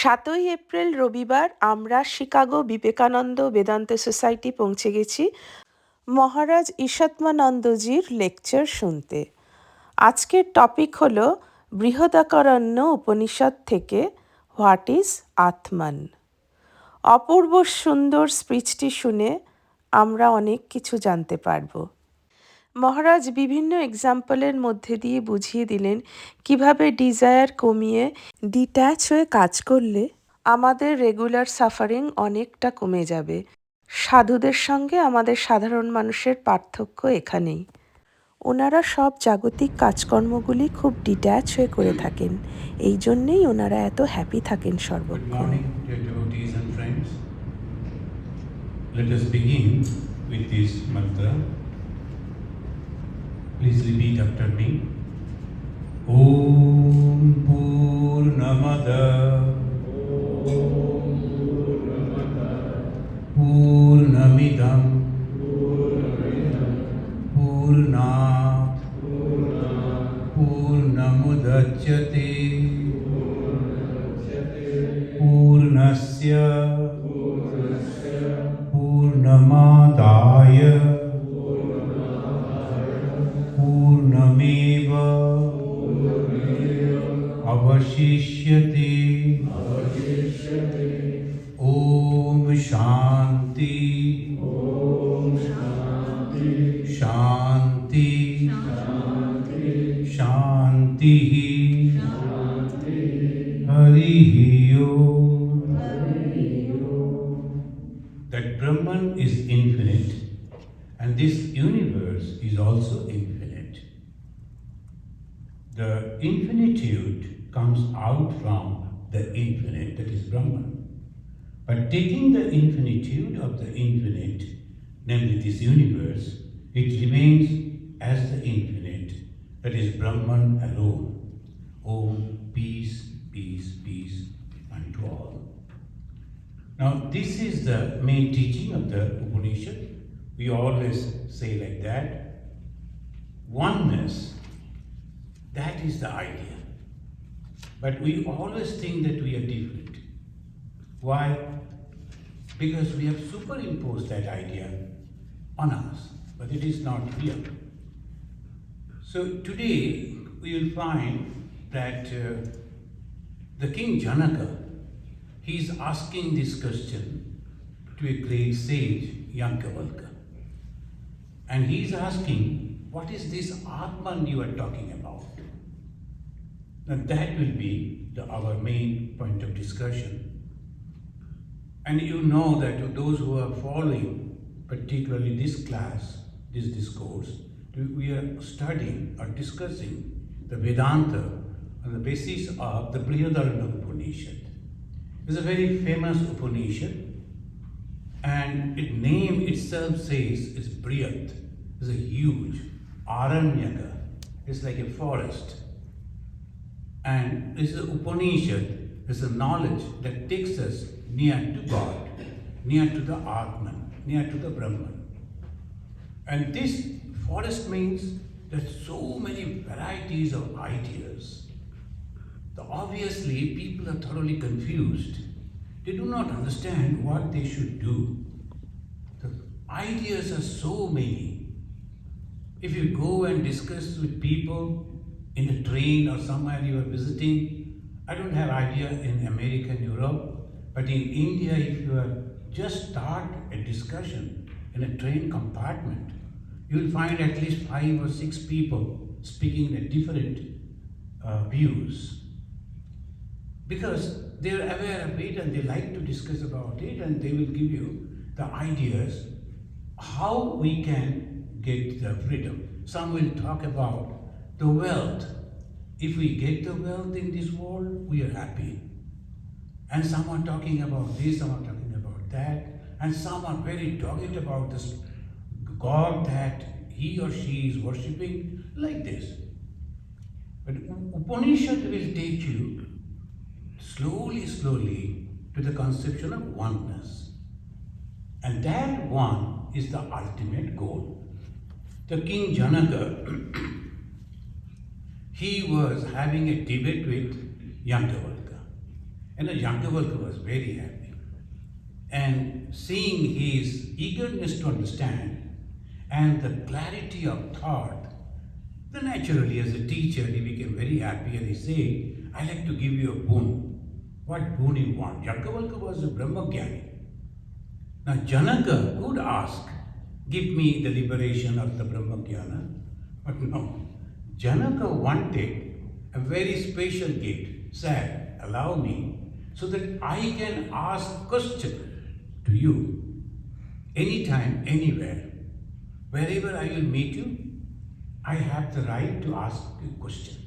7ই April রবিবার আমরা Chicago Vivekananda Vedanta society পৌঁছে গেছি মহারাজ ঈশাত্মানন্দজির লেকচার শুনতে। আজকের টপিক হল বৃহদারণ্যক উপনিষদ থেকে হোয়াট ইজ আত্মান। অপূর্ব সুন্দর স্পিচটি শুনে আমরা অনেক কিছু জানতে পারব। মহারাজ বিভিন্ন এক্সাম্পলের মধ্যে দিয়ে বুঝিয়ে দিলেন কিভাবে ডিজায়ার কমিয়ে ডিট্যাচ হয়ে কাজ করলে আমাদের রেগুলার সাফারিং অনেকটা কমে যাবে। সাধুদের সঙ্গে আমাদের সাধারণ মানুষের পার্থক্য এখানেই। ওনারা সব জাগতিক কাজকর্মগুলি খুব ডিট্যাচ হয়ে করে থাকেন, এই জন্যেই ওনারা এত হ্যাপি থাকেন সর্বক্ষণ। Let us begin with this mantra. Please repeat after me. Om Purnamada Purnamidam Purnat Purnamudachyate Purnasya Purnamadaya Purnameva Avashishyate. Om Shanti Shanti Shanti Harihi Om. That Brahman is infinite and this universe is also infinite. The infinitude comes out from the infinite, that is Brahman. But taking the infinitude of the infinite, namely this universe, it remains as the infinite, that is Brahman alone. Om, peace, peace, peace unto all. Now, this is the main teaching of the Upanishad. We always say like that. Oneness, that is the idea. But we always think that we are different. Why? Because we have superimposed that idea on us, but it is not real. So today we will find that the King Janaka, he is asking this question to a great sage, Yankavalka. And he is asking, what is this Atman you are talking about? Now that will be our main point of discussion. And you know that to those who are following, particularly this class, this discourse, we are studying or discussing the Vedanta on the basis of the Brhadaranyaka Upanishad. It's a very famous Upanishad, and its name itself says it's Brihad. It's a huge Aranyaka. It's like a forest. And this is Upanishad. It's a knowledge that takes us near to God, near to the Atman, near to the Brahman. And this forest means there's so many varieties of ideas. Obviously, people are thoroughly confused. They do not understand what they should do. The ideas are so many. If you go and discuss with people in a train or somewhere you are visiting, I don't have idea in America and Europe, but in India, if you are just start a discussion in a train compartment, you will find at least 5 or 6 people speaking in different views. Because they are aware of it and they like to discuss about it, and they will give you the ideas how we can get the freedom. Some will talk about the wealth. If we get the wealth in this world, we are happy. And some are talking about this, some are talking about that, and some are very dogged about this God that he or she is worshipping, like this. But Upanishad will take you slowly to the conception of oneness. And that one is the ultimate goal. The King Janaka, he was having a debate with Yankavalka. And Yajnavalkya was very happy. And seeing his eagerness to understand and the clarity of thought, then naturally as a teacher he became very happy and he said, I like to give you a boon. What boon you want? Yajnavalkya was a Brahmagyani. Now Janaka could ask, give me the liberation of the Brahmagyana, but no. Janaka wanted a very special gift. Sir, allow me so that I can ask question to you anytime, anywhere. Wherever I will meet you, I have the right to ask you question.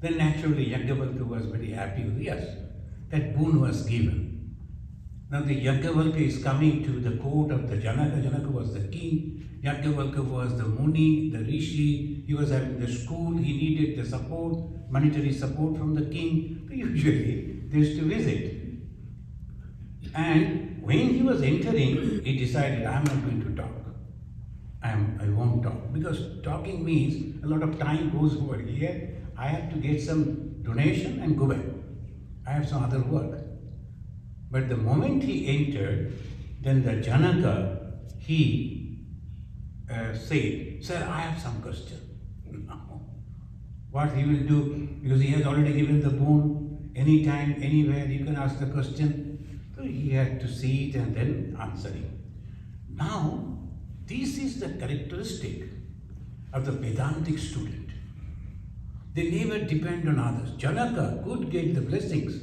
Then naturally Yajnavalkya was very happy with yes, that boon was given. Now the Yajnavalkya is coming to the court of the Janaka. Janaka was the king. Yajnavalkya was the Muni, the Rishi. He was having the school. He needed the support, monetary support from the king. So usually they used to visit. And when he was entering, he decided, I am not going to talk. I won't talk. Because talking means a lot of time goes over here. I have to get some donation and go back. I have some other work. But the moment he entered, then the Janaka, he said, Sir, I have some question. Now, what he will do, because he has already given the boon, anytime, anywhere, you can ask the question. So he had to see it and then answer it. Now, this is the characteristic of the Vedantic student. They never depend on others. Janaka could get the blessings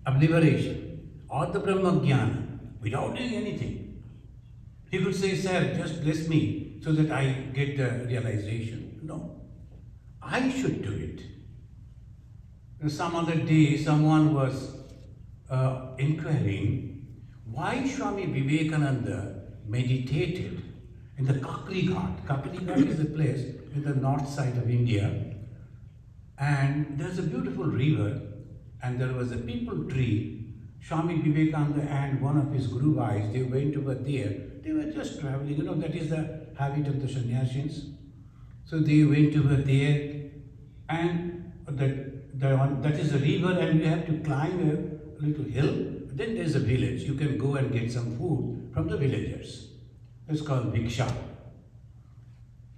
of liberation or the Brahmagyana without doing anything. He could say, Sir, just bless me so that I get the realization. No, I should do it. Some other day, someone was inquiring why Swami Vivekananda meditated in the Kakri Ghat. Kakri Ghat is a place in the north side of India. And there's a beautiful river, and there was a peepal tree. Swami Vivekananda and one of his Guru Bhais, they went over there. They were just traveling, that is the habit of the sannyasins. So they went over there, and that is a river, and you have to climb a little hill. Then there's a village. You can go and get some food from the villagers. It's called Bhiksha.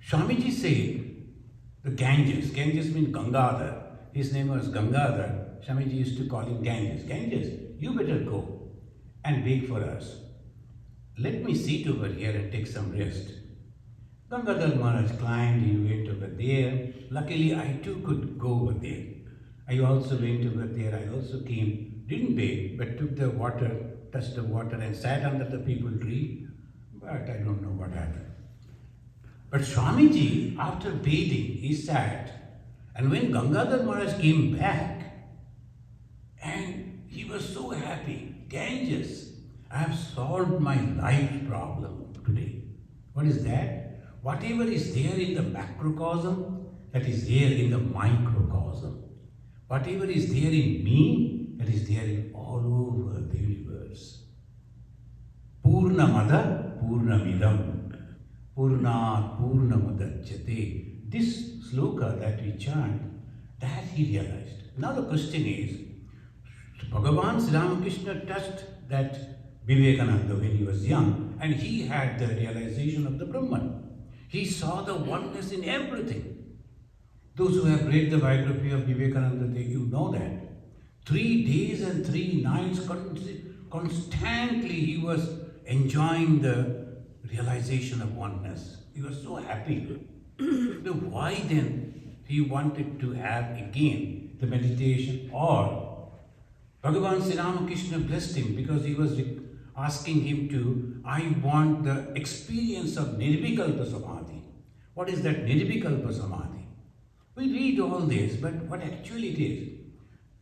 Swamiji said, the Ganges means Gangadhar. His name was Gangadhar. Swamiji used to call him Ganges. Ganges, you better go and wait for us. Let me sit over here and take some rest. Gangadhar Maharaj climbed, he went over there. Luckily, I too could go over there. I also went over there, I also came, didn't bathe, but took the water, touched the water and sat under the peepal tree. But I don't know what happened. But Swamiji, after bathing, he sat, and when Gangadhar Maharaj came back, and he was so happy, Ganges, I have solved my life problem today. What is that? Whatever is there in the macrocosm, that is there in the microcosm. Whatever is there in me, that is there in all over the universe. Purnamada Purnamidam. Purnat Purnamadachyate. This sloka that we chant, that he realized. Now the question is, Bhagavan Sri Ramakrishna touched that Vivekananda when he was young, and he had the realization of the Brahman. He saw the oneness in everything. Those who have read the biography of Vivekananda, you know that. 3 days and 3 nights constantly he was enjoying the realization of oneness. He was so happy. So why then he wanted to have again the meditation? Or Bhagavan Sri Ramakrishna blessed him because he was asking him to, I want the experience of Nirvikalpa Samadhi. What is that Nirvikalpa Samadhi? We read all this, but what actually it is?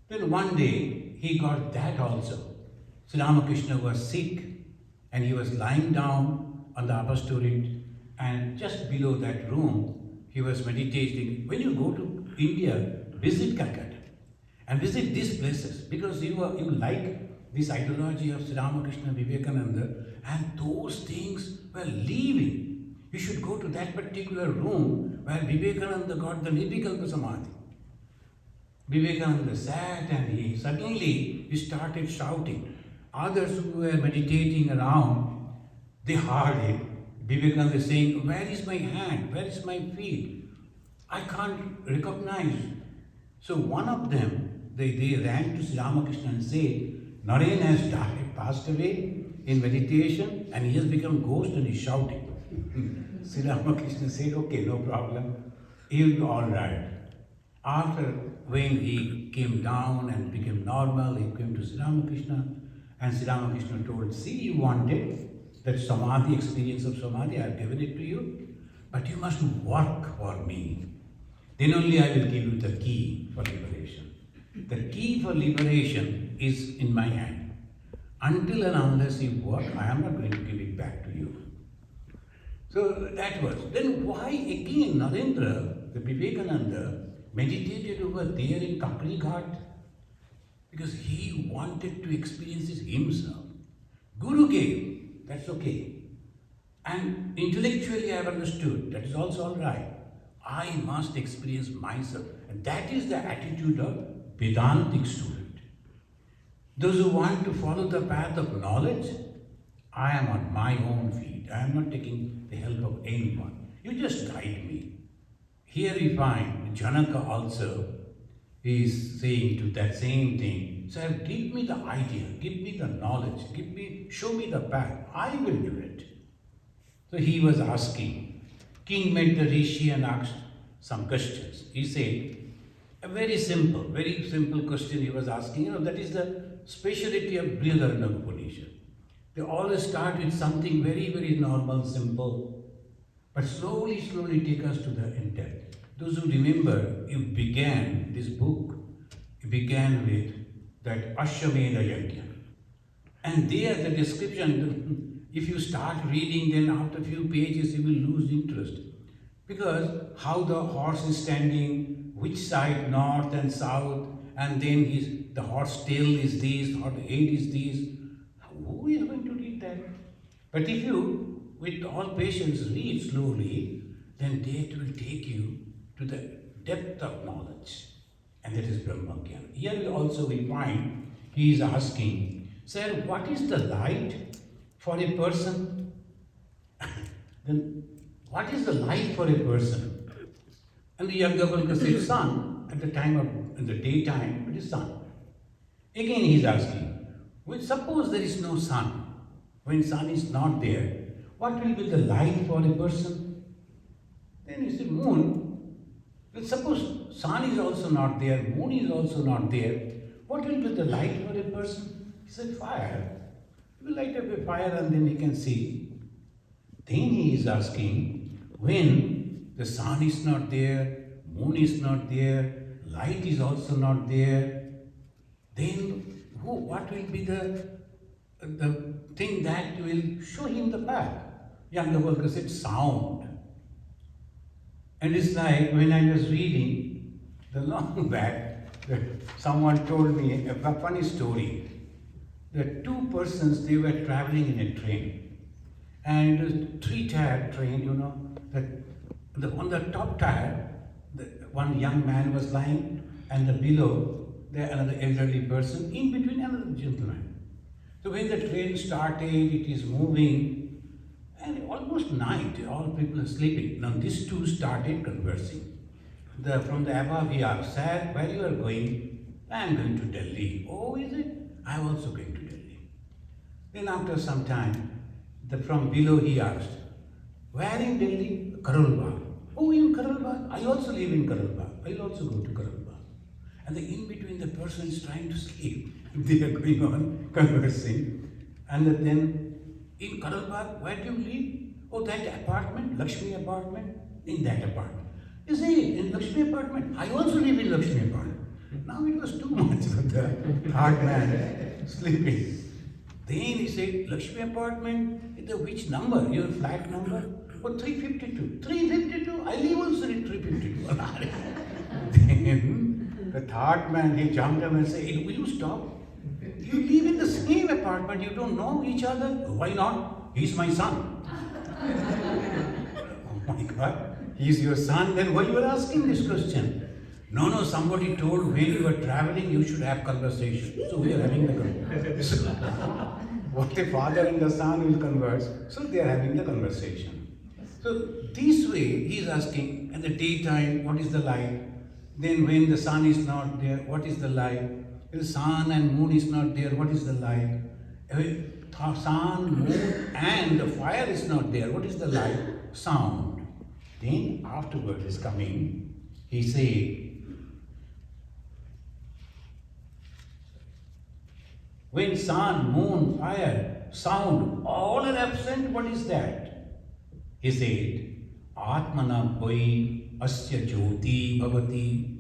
Then one day he got that also. Sri Ramakrishna was sick and he was lying down on the upper story, and just below that room he was meditating. When you go to India, visit Calcutta and visit these places, because you like this ideology of Sri Ramakrishna Vivekananda, and those things were leaving. You should go to that particular room where Vivekananda got the Nirvikalpa Samadhi. Vivekananda sat and he started shouting. Others who were meditating around, they heard it. Vivekananda saying, "Where is my hand? Where is my feet? I can't recognize." So one of them, they ran to Sri Ramakrishna and said, "Naren has died, passed away in meditation, and he has become ghost and he's shouting." Sri Ramakrishna said, "Okay, no problem. He'll be all right." After, when he came down and became normal, he came to Sri Ramakrishna, and Sri Ramakrishna told, "See, you wanted that samadhi, experience of samadhi, I have given it to you, but you must work for me. Then only I will give you the key for liberation. The key for liberation is in my hand. Until and unless you work, I am not going to give it back to you." So that was. Then why again Narendra, the Vivekananda, meditated over there in Kapri Ghat? Because he wanted to experience it himself. Guru gave, that's okay. And intellectually I have understood, that is also all right. I must experience myself. And that is the attitude of Vedantic student. Those who want to follow the path of knowledge, I am on my own feet. I am not taking the help of anyone. You just guide me. Here we find Janaka also is saying to that same thing, "Sir, give me the idea, give me the knowledge, show me the path. I will do it." So he was asking. King met the Rishi and asked some questions. He said, a very simple question he was asking. That is the speciality of Brhadaranyaka Upanishad. They always start with something very normal, simple, but slowly take us to the intent. Those who remember, you began this book, you began with that Ashwamedha Yajna. And there the description, if you start reading, then after a few pages you will lose interest. Because how the horse is standing, which side, north and south, and then the horse tail is this, or the head is this. Who is going to read that? But if you, with all patience, read slowly, then that will take you to the depth of knowledge. And that is Brahmagyan. Here also we find, he is asking, "Sir, what is the light for a person?" Then, what is the light for a person? And the Yajnavalkya said, "Sun." At the time of, in the daytime, it is sun. Again he is asking, well, suppose there is no sun. When sun is not there, what will be the light for a person? Then he said, moon. Well, suppose sun is also not there, moon is also not there, what will be the light for a person? He said, fire. He will light up a fire and then he can see. Then he is asking, when the sun is not there, moon is not there, light is also not there, then what will be the thing that will show him the path? Yajnavalkya said, sound. And it's like when I was reading the long back, someone told me a funny story. That two persons, they were traveling in a train. And a three-tier train, that on the top tire, one young man was lying, and below, there another elderly person, in between another gentleman. So when the train started, it is moving, and almost night, all people are sleeping. Now these two started conversing. From the above he asked, "Sir, where you are going?" "I am going to Delhi." "Oh, is it? I am also going to Delhi." Then after some time, from below he asked, "Where in Delhi?" "Karol Bagh." "Oh, in Karol Bagh? I also live in Karol Bagh. I will also go to Karol Bagh." And in between the person is trying to sleep. They are going on conversing. And then, "In Karol Bagh, where do you live?" "Oh, that apartment, Lakshmi apartment." "In that apartment." "You say, in Lakshmi apartment? I also live in Lakshmi apartment." Now it was too much for the hard man sleeping. Then he said, "Lakshmi apartment, which number? Your flat number?" "Oh, 352. 352? I live also in 352. Then the third man, he jumped up and said, "Hey, will you stop? You live in the same apartment, you don't know each other." "Why not? He's my son." "Oh my God, he's your son, then why you are asking this question?" No, somebody told when you are traveling, you should have conversation. So we are having the conversation. What the father and the son will converse, so they are having the conversation. So this way, he is asking, in the daytime, what is the light? Then when the sun is not there, what is the light? When the sun and moon is not there, what is the light? If the sun, moon and the fire is not there, what is the light? Sound. Then afterward is coming, he said, when sun, moon, fire, sound, all are absent, what is that? He said, Atmana bhai asya jyoti bhavati.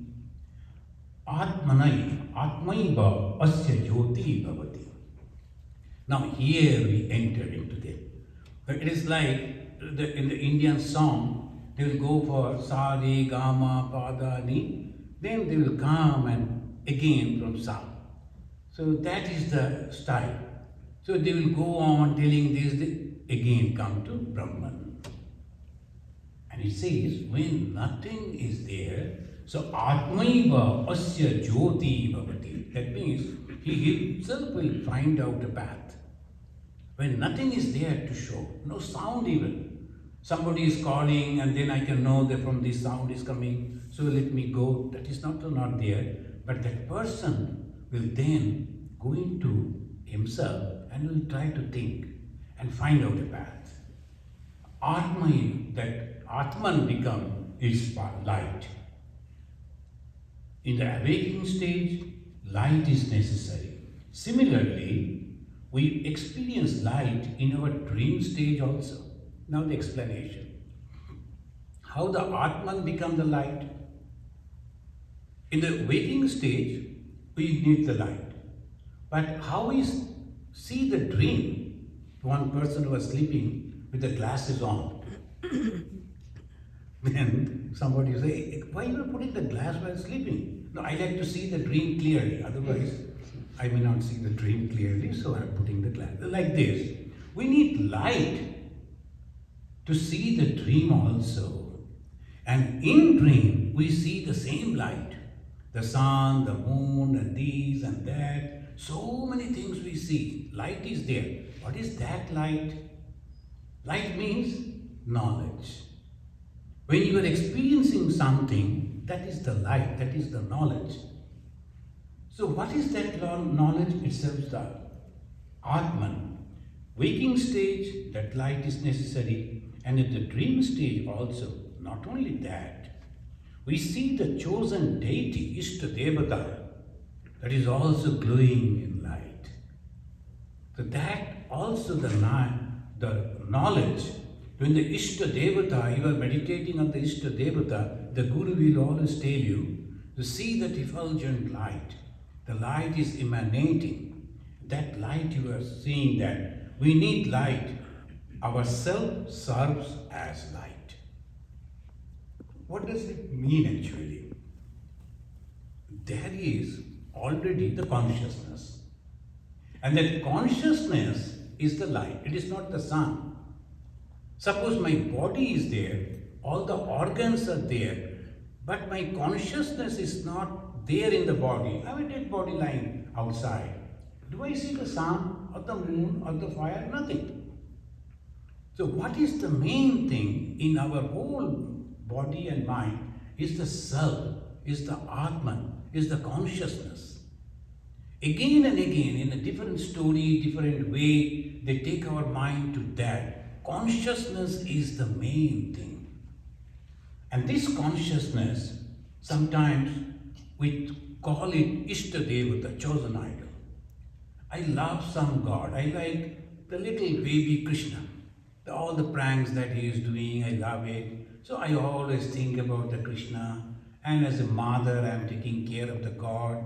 Atmaiva asya jyoti bhavati. Now here we enter into it. It is like in the Indian song, they will go for sa, re, ga, ma, pa, da, ni. Then they will come and again from sa. So that is the style. So they will go on telling this, again come to Brahman. And it says, when nothing is there, so Atmaiva asya jyoti bhavati. That means he himself will find out a path. When nothing is there to show, no sound even. Somebody is calling and then I can know that from this sound is coming, so let me go. That is not there. But that person will then go into himself and will try to think and find out a path. That Atman become its light. In the awakening stage, light is necessary. Similarly, we experience light in our dream stage also. Now the explanation. How the Atman become the light? In the waking stage, we need the light. But how we see the dream, one person who was sleeping with the glasses on. Then somebody say, why you are putting the glass while sleeping? No, I like to see the dream clearly. Otherwise, I may not see the dream clearly, so I am putting the glass. Like this. We need light to see the dream also. And in dream, we see the same light. The sun, the moon, and these and that. So many things we see. Light is there. What is that light? Light means knowledge. When you are experiencing something, that is the light, that is the knowledge. So what is that knowledge? Itself the Atman. Waking stage, that light is necessary. And in the dream stage also, not only that, we see the chosen deity, Ishta Devata, that is also glowing in light. So that also the knowledge. When the Ishta Devata, you are meditating on the Ishta Devata, the Guru will always tell you to see that effulgent light. The light is emanating. That light you are seeing that. We need light. Our self serves as light. What does it mean actually? There is already the consciousness. And that consciousness is the light. It is not the sun. Suppose my body is there, all the organs are there, but my consciousness is not there in the body. I have a dead body lying outside. Do I see the sun or the moon or the fire? Nothing. So what is the main thing in our whole body and mind is the self, is the Atman, is the consciousness. Again and again, in a different story, different way, they take our mind to that. Consciousness is the main thing. And this consciousness, sometimes we call it Ishta Devata, chosen idol. I love some god. I like the little baby Krishna. All the pranks that he is doing, I love it. So I always think about the Krishna. And as a mother, I am taking care of the god.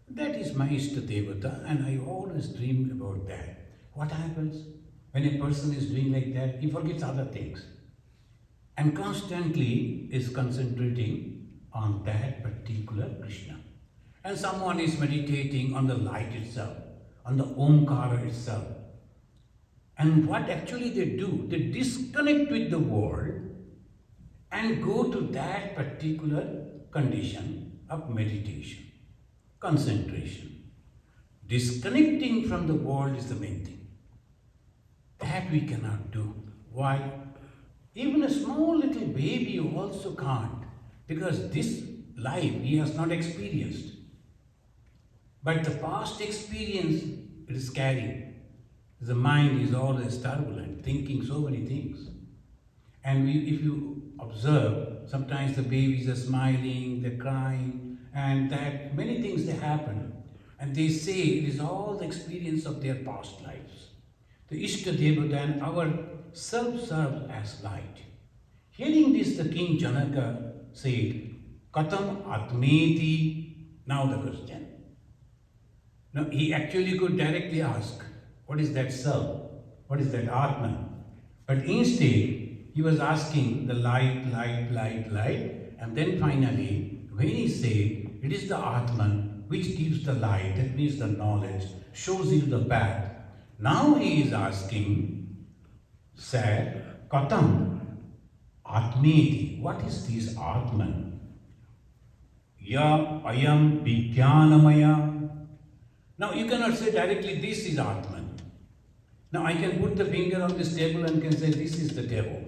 That is my Ishta Devata, and I always dream about that. What happens? When a person is doing like that, he forgets other things and constantly is concentrating on that particular Krishna. And someone is meditating on the light itself, on the Omkara itself. And what actually they do, they disconnect with the world and go to that particular condition of meditation, concentration. Disconnecting from the world is the main thing. That we cannot do. Why? Even a small little baby also can't, because this life he has not experienced. But the past experience it is carrying. The mind is always turbulent, thinking so many things. And if you observe, sometimes the babies are smiling, they're crying, and that many things they happen. And they say it is all the experience of their past lives. The Ishta Devata and our self serves as light. Hearing this, the king Janaka said, Katam Atmeti. Now the question. Now he actually could directly ask, what is that self? What is that Atman? But instead, he was asking the light, light, light, light, and then finally, when he said, it is the Atman which gives the light, that means the knowledge, shows you the path. Now he is asking, sir, Katam Atmeti, what is this Atman? Ya ayam vijnanamaya. Now you cannot say directly, this is Atman. Now I can put the finger on this table and can say, this is the table.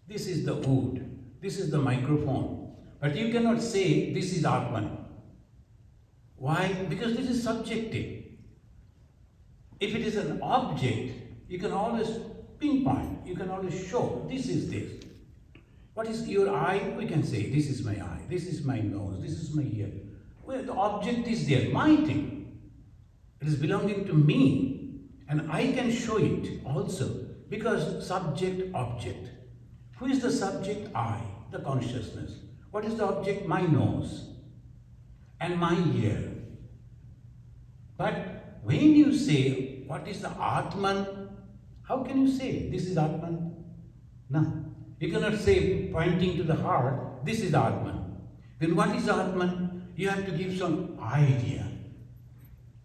This is the wood. This is the microphone. But you cannot say, this is Atman. Why? Because this is subjective. If it is an object, you can always pinpoint. You can always show, this is this. What is your eye? We can say, this is my eye. This is my nose. This is my ear. Well, the object is there, my thing. It is belonging to me. And I can show it also. Because subject, object. Who is the subject? I, the consciousness. What is the object? My nose and my ear. But when you say, what is the Atman? How can you say, this is Atman? No. You cannot say, pointing to the heart, this is Atman. Then what is Atman? You have to give some idea.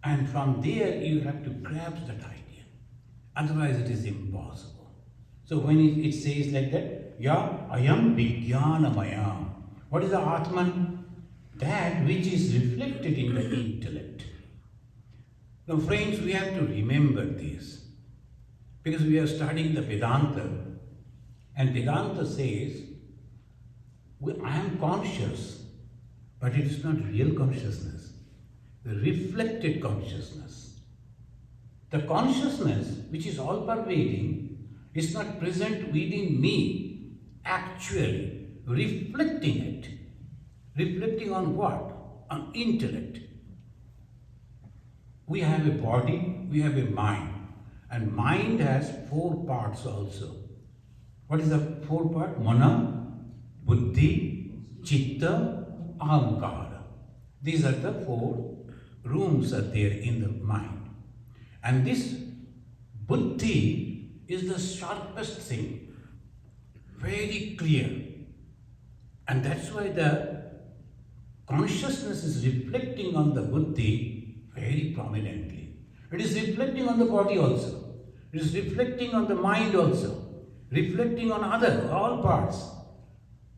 And from there, you have to grasp that idea. Otherwise, it is impossible. So when it says like that, Ya ayam vijnanamaya. What is the Atman? That which is reflected in the intellect. Now friends, we have to remember this. Because we are studying the Vedanta. And Vedanta says, I am conscious, but it is not real consciousness. The reflected consciousness. The consciousness which is all pervading is not present within me, actually reflecting it. Reflecting on what? On intellect. We have a body, we have a mind. And mind has 4 parts also. What is the 4 part? Mana, Buddhi, Chitta, Ahamkara. These are the 4 rooms are there in the mind. And this Buddhi is the sharpest thing, very clear. And that's why the consciousness is reflecting on the Buddhi very prominently. It is reflecting on the body also. It is reflecting on the mind also. Reflecting on all parts.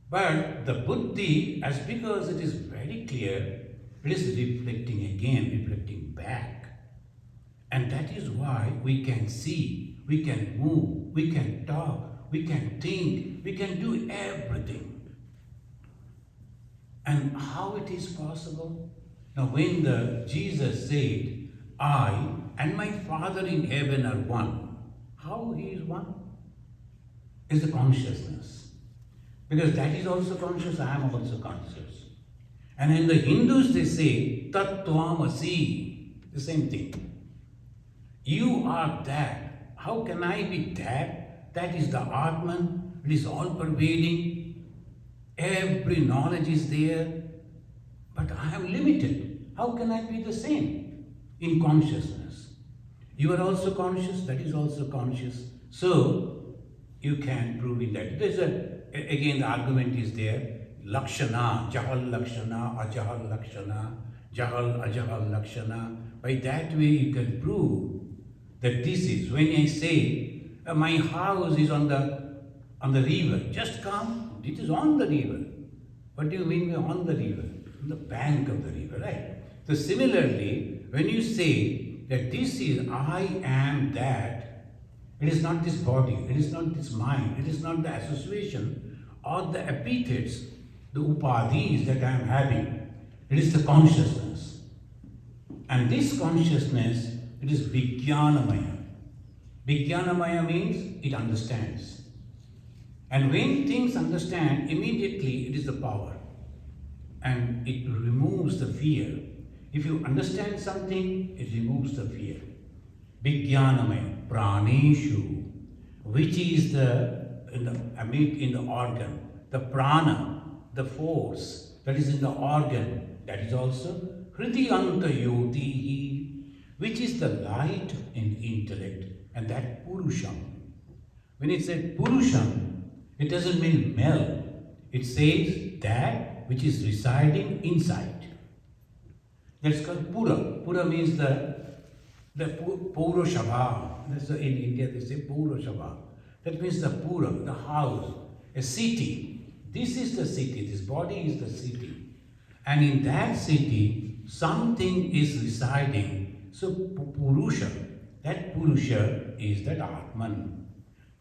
But the Buddhi, as because it is very clear, it is reflecting again, reflecting back. And that is why we can see, we can move, we can talk, we can think, we can do everything. And how it is possible? Now when Jesus said, I and my Father in heaven are one. How he is one? Is the consciousness. Because that is also conscious, I am also conscious. And in the Hindus they say, Tat Tvamasi, the same thing. You are that. How can I be that? That is the Atman. It is all pervading. Every knowledge is there. But I am limited. How can I be the same? In consciousness. You are also conscious, that is also conscious. So, you can prove in that. Again, the argument is there. Lakshana, Jahal Lakshana, Ajahal Lakshana, Jahal Ajahal Lakshana. By that way, you can prove that this is, when I say, my house is on the river, just come, it is on the river. What do you mean by on the river? on the bank of the river, right? So similarly, when you say that this is I am that, it is not this body, it is not this mind, it is not the association or the epithets, the upadhis that I am having. It is the consciousness. And this consciousness, it is Vijnanamaya. Vijnanamaya means it understands. And when things understand, immediately it is the power. And it removes the fear. If you understand something, it removes the fear. Vijnanamaya, praneshu, which is in the organ, the prana, the force that is in the organ, that is also hridiyanta yotihi, which is the light in intellect, and that purusham. When it said purusham, it doesn't mean male. It says that which is residing inside. That's called pura. Pura means the Purushabha. In India they say Purushabha. That means the Pura, the house, a city. This is the city, this body is the city. And in that city, something is residing. So Purusha, that Purusha is that Atman.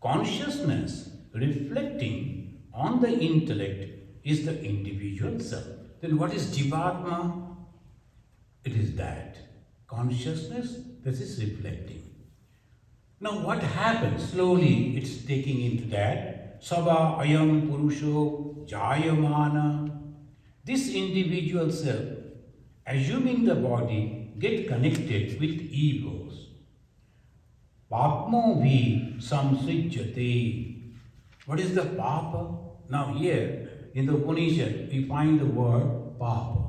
Consciousness reflecting on the intellect is the individual self. Then what is Jivatma? It is that consciousness that is reflecting. Now what happens? Slowly it's taking into that. Sabha ayam purusho jayamana. This individual self, assuming the body, get connected with egos. Papmo vi samsrijjate. What is the papa? Now here in the Upanishad we find the word papa,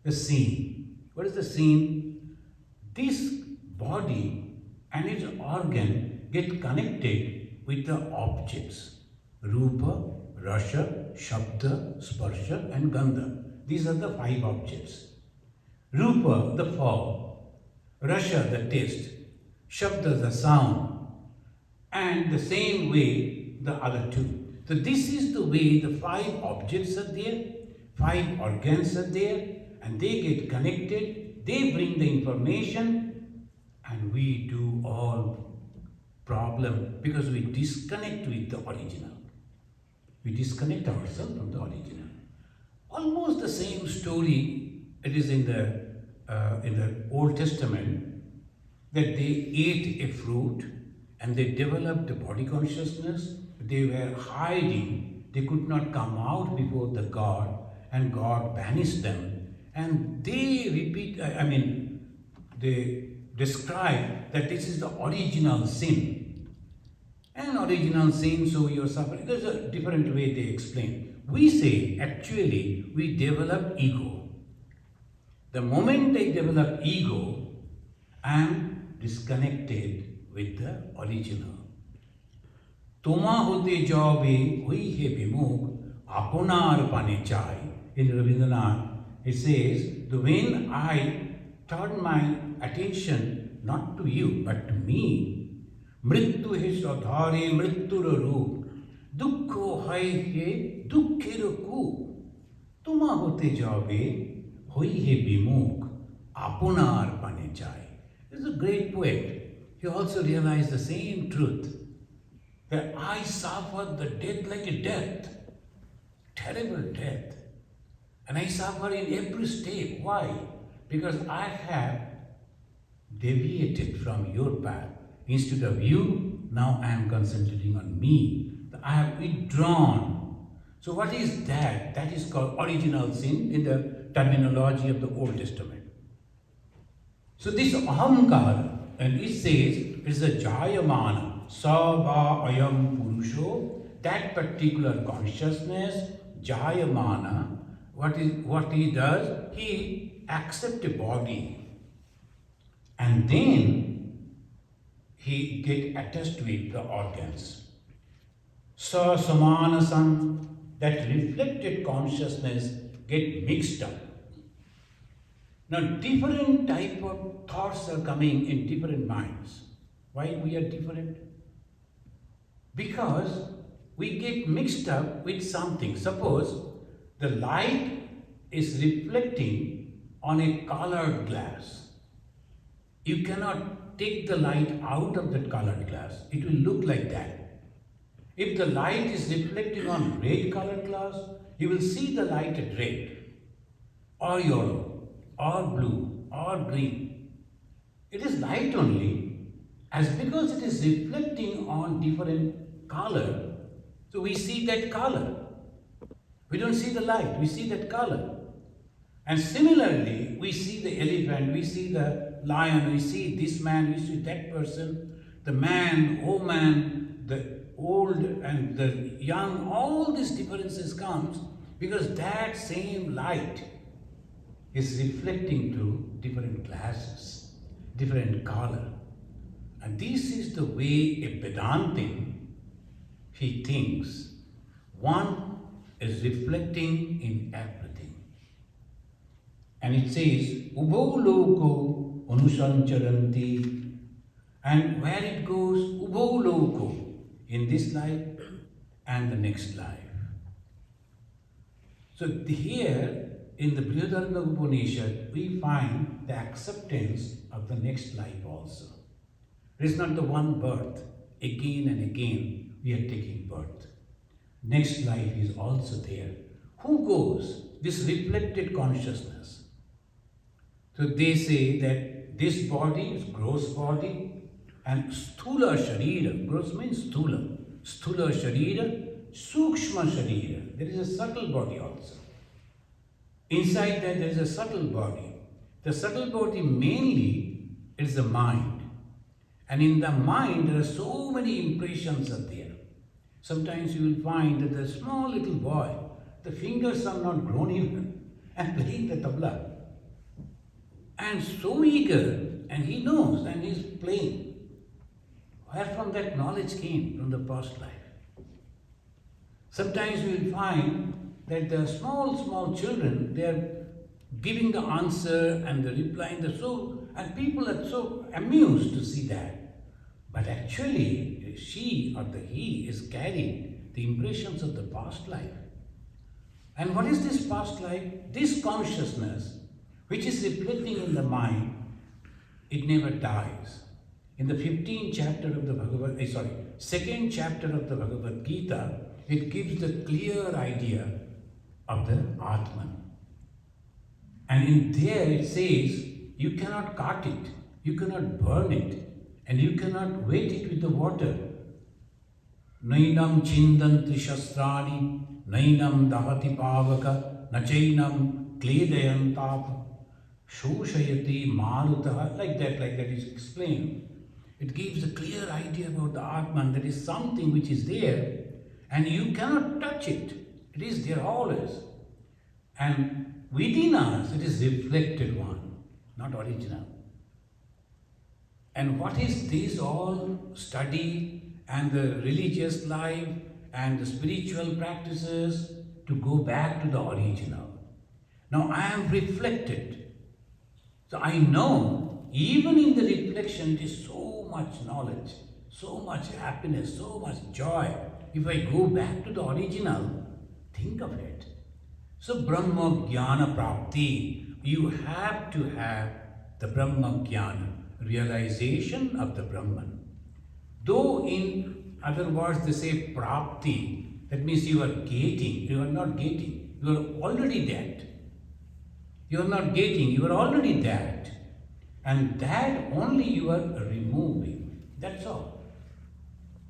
the sin. What is the sin? This body and its organ get connected with the objects. Rupa, Rasa, Shabda, Sparsha and Gandha. These are the 5 objects. Rupa, the form. Rasa, the taste. Shabda, the sound. And the same way the other 2. So this is the way the 5 objects are there, 5 organs are there, and they get connected, they bring the information, and we do all problem because we disconnect with the original. We disconnect ourselves from the original. Almost the same story it is in the Old Testament, that they ate a fruit and they developed the body consciousness. They were hiding, they could not come out before the God, and God banished them. And they they describe that this is the original sin. And original sin, so you're suffering. There's a different way they explain. We say, actually, we develop ego. The moment I develop ego, I am disconnected with the original. Toma hote jabe hui he bimuk apunar pane chai. In Rabindranath, it says, when I turn my attention not to you but to me, mrittu he swadhare mrittura roop, dukkho hai he dukkher ku, tuma hote jabe hoi he bimuk apunar pane chai. This is a great poet. He also realized the same truth, that I suffered the death like a death, terrible death. And I suffer in every state. Why? Because I have deviated from your path. Instead of you, now I am concentrating on me. I have withdrawn. So what is that? That is called original sin in the terminology of the Old Testament. So this ahamkar, and it says, is a jayamana, sava ayam purusho, that particular consciousness, jayamana. What he does, he accepts a body, and then he get attached with the organs. Sa samanasam, that reflected consciousness get mixed up. Now different type of thoughts are coming in different minds. Why we are different? Because we get mixed up with something. Suppose the light is reflecting on a colored glass. You cannot take the light out of that colored glass. It will look like that. If the light is reflecting on red colored glass, you will see the light at red, or yellow, or blue, or green. It is light only, as because it is reflecting on different color, so we see that color. We don't see the light, we see that color. And similarly, we see the elephant, we see the lion, we see this man, we see that person, the man, woman, the old and the young, all these differences comes because that same light is reflecting through different glasses, different color. And this is the way a Vedantin, he thinks. One is reflecting in everything. And it says, Ubho loko anusancharanti. And where it goes, Ubho loko, in this life and the next life. So here in the Brhadaranyaka Upanishad, we find the acceptance of the next life also. It is not the one birth. Again and again we are taking birth. Next life is also there. Who goes? This reflected consciousness. So they say that this body is gross body and sthula sharira. Gross means sthula. Sthula sharira, sukshma sharira. There is a subtle body also. Inside that there is a subtle body. The subtle body mainly is the mind. And in the mind there are so many impressions are there. Sometimes you will find that the small little boy, the fingers are not grown even, and playing the tabla. And so eager, and he knows, and he is playing. Where from that knowledge came? From the past life. Sometimes you will find that the small children, they are giving the answer and the replying, and people are so amused to see that. But actually, she or the he is carrying the impressions of the past life. And what is this past life? This consciousness, which is reflecting in the mind, it never dies. In the 15th chapter of the second chapter of the Bhagavad Gita, it gives the clear idea of the Atman. And in there it says, you cannot cut it, you cannot burn it, and you cannot wet it with the water. Nainam chindanti shastrani, nainam dahati pavaka, nachainam kledayan tapa, shoshayati marutaha, like that is explained. It gives a clear idea about the Atman, that is something which is there, and you cannot touch it. It is there always. And within us, it is reflected one, not original. And what is this all study and the religious life and the spiritual practices? To go back to the original. Now I am reflected. So I know even in the reflection there is so much knowledge, so much happiness, so much joy. If I go back to the original, think of it. So Brahma Jnana Prapti, you have to have the Brahma Jnana, realization of the Brahman. Though in other words they say Prapti, that means you are getting, you are not getting, you are already that. You are not getting, you are already that. And that only you are removing. That's all.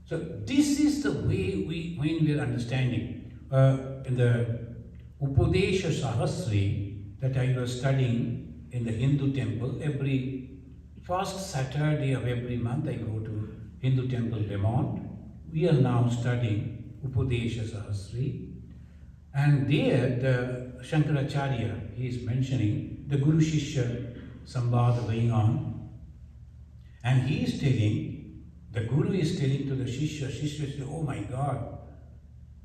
So this is the way when we are understanding. In the Upadesha Sahasri that I was studying in the Hindu temple, every first Saturday of every month I go to Hindu temple Lemont. We are now studying Upadesha Sahasri. And there the Shankaracharya, he is mentioning the Guru Shishya Sambhada going on. And he is telling, the Guru is telling to the Shishya says, oh my God,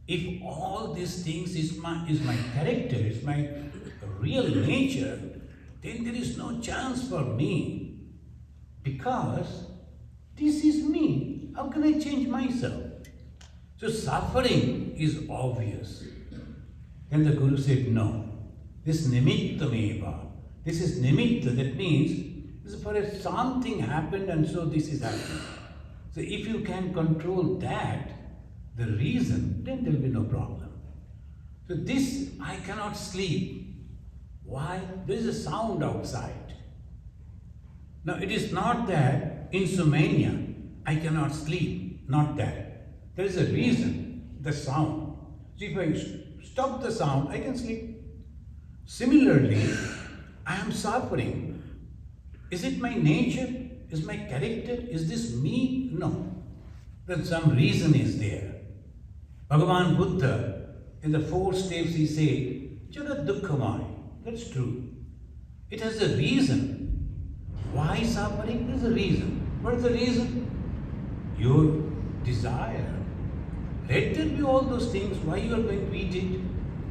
if all these things is my character, is my real nature, then there is no chance for me. Because this is me. How can I change myself? So suffering is obvious. Then the Guru said, no. This nimittameva. This is nimitta, that means this is for something happened and so this is happening. So if you can control that, the reason, then there will be no problem. So this, I cannot sleep. Why? There is a sound outside. Now it is not that insomnia, I cannot sleep, not that. There is a reason, the sound. So if I stop the sound, I can sleep. Similarly, I am suffering. Is it my nature? Is my character? Is this me? No. Then some reason is there. Bhagavan Buddha, in the 4 steps, he said, Jagat Dukkhamaya. That's true. It has a reason. Why suffering? There's a reason. What is the reason? Your desire. Let there be all those things. Why you are going to eat it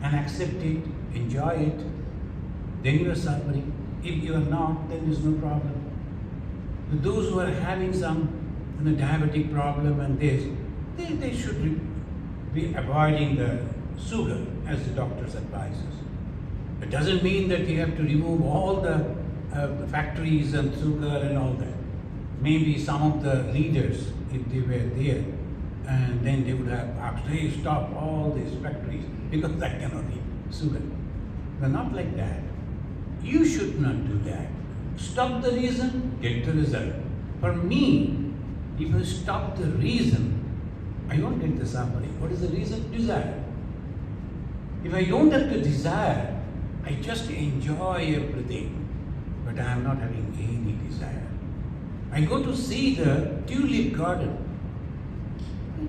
and accept it, enjoy it. Then you are suffering. If you are not, then there is no problem. Those who are having some diabetic problem and this, they should be avoiding the sugar as the doctors advise us. It doesn't mean that you have to remove all the factories and sugar and all that. Maybe some of the leaders, if they were there, and then they would have asked, hey, stop all these factories because I cannot eat sugar. But not like that. You should not do that. Stop the reason, get the result. For me, if I stop the reason, I won't get the suffering. What is the reason? Desire. If I don't have the desire, I just enjoy everything, but I am not having any desire. I go to see the tulip garden,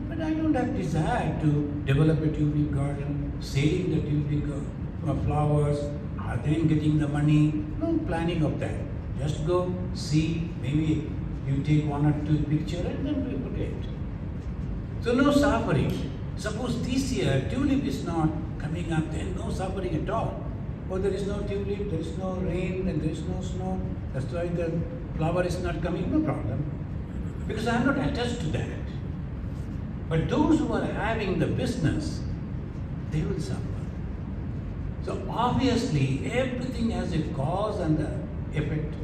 but I don't have desire to develop a tulip garden, selling the tulip flowers, then getting the money. No planning of that. Just go, see, maybe you take 1 or 2 pictures and then we forget. So no suffering. Suppose this year tulip is not coming up, then no suffering at all. Or there is no tulip, there is no rain, and there is no snow. That's why the flower is not coming, no problem. Because I am not attached to that. But those who are having the business, they will suffer. So obviously everything has a cause and the effect.